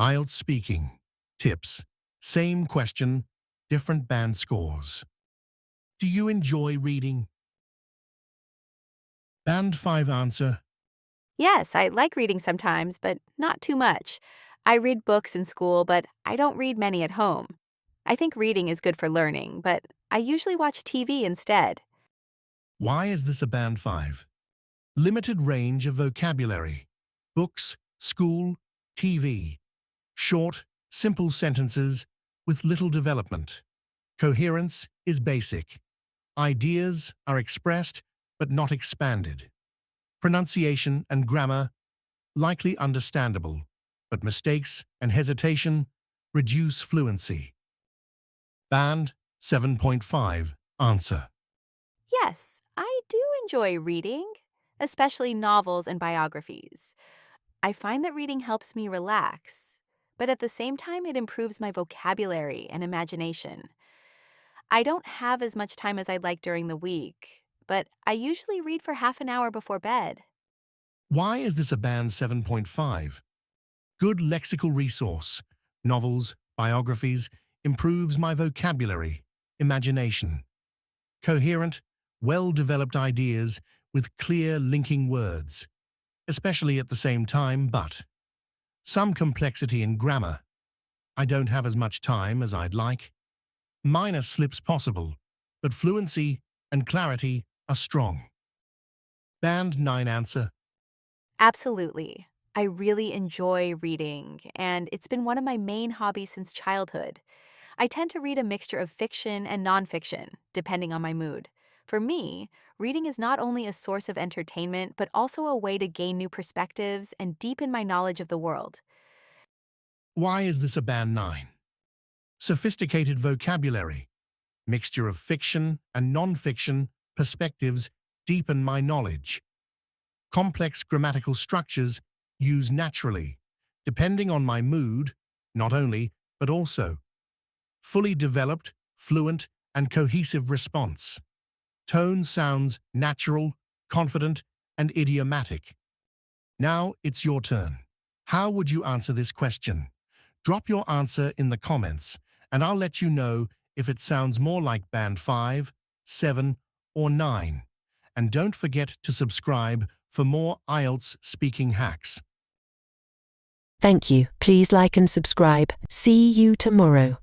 IELTS Speaking. Tips. Same question, different band scores. Do you enjoy reading? Band 5 answer. Yes, I like reading sometimes, but not too much. I read books in school, but I don't read many at home. I think reading is good for learning, but I usually watch TV instead. Why is this a band 5? Limited range of vocabulary. Books, school, TV. Short, simple sentences with little development. Coherence is basic. Ideas are expressed but not expanded. Pronunciation and grammar likely understandable, but mistakes and hesitation reduce fluency. Band 7.5 answer. Yes, I do enjoy reading, especially novels and biographies. I find that reading helps me relax, but at the same time, it improves my vocabulary and imagination. I don't have as much time as I'd like during the week, but I usually read for half an hour before bed. Why is this a band 7.5? Good lexical resource. Novels, biographies, improves my vocabulary, imagination. Coherent, well-developed ideas with clear linking words, especially at the same time, but some complexity in grammar. I don't have as much time as I'd like. Minor slips possible, but fluency and clarity are strong. Band 9 answer. Absolutely. I really enjoy reading, and it's been one of my main hobbies since childhood. I tend to read a mixture of fiction and nonfiction, depending on my mood. For me, reading is not only a source of entertainment, but also a way to gain new perspectives and deepen my knowledge of the world. Why is this a band 9? Sophisticated vocabulary. Mixture of fiction and non-fiction perspectives deepen my knowledge. Complex grammatical structures used naturally, depending on my mood, not only, but also. Fully developed, fluent, and cohesive response. Tone sounds natural, confident, and idiomatic. Now it's your turn. How would you answer this question? Drop your answer in the comments, and I'll let you know if it sounds more like band 5, 7, or 9. And don't forget to subscribe for more IELTS speaking hacks. Thank you. Please like and subscribe. See you tomorrow.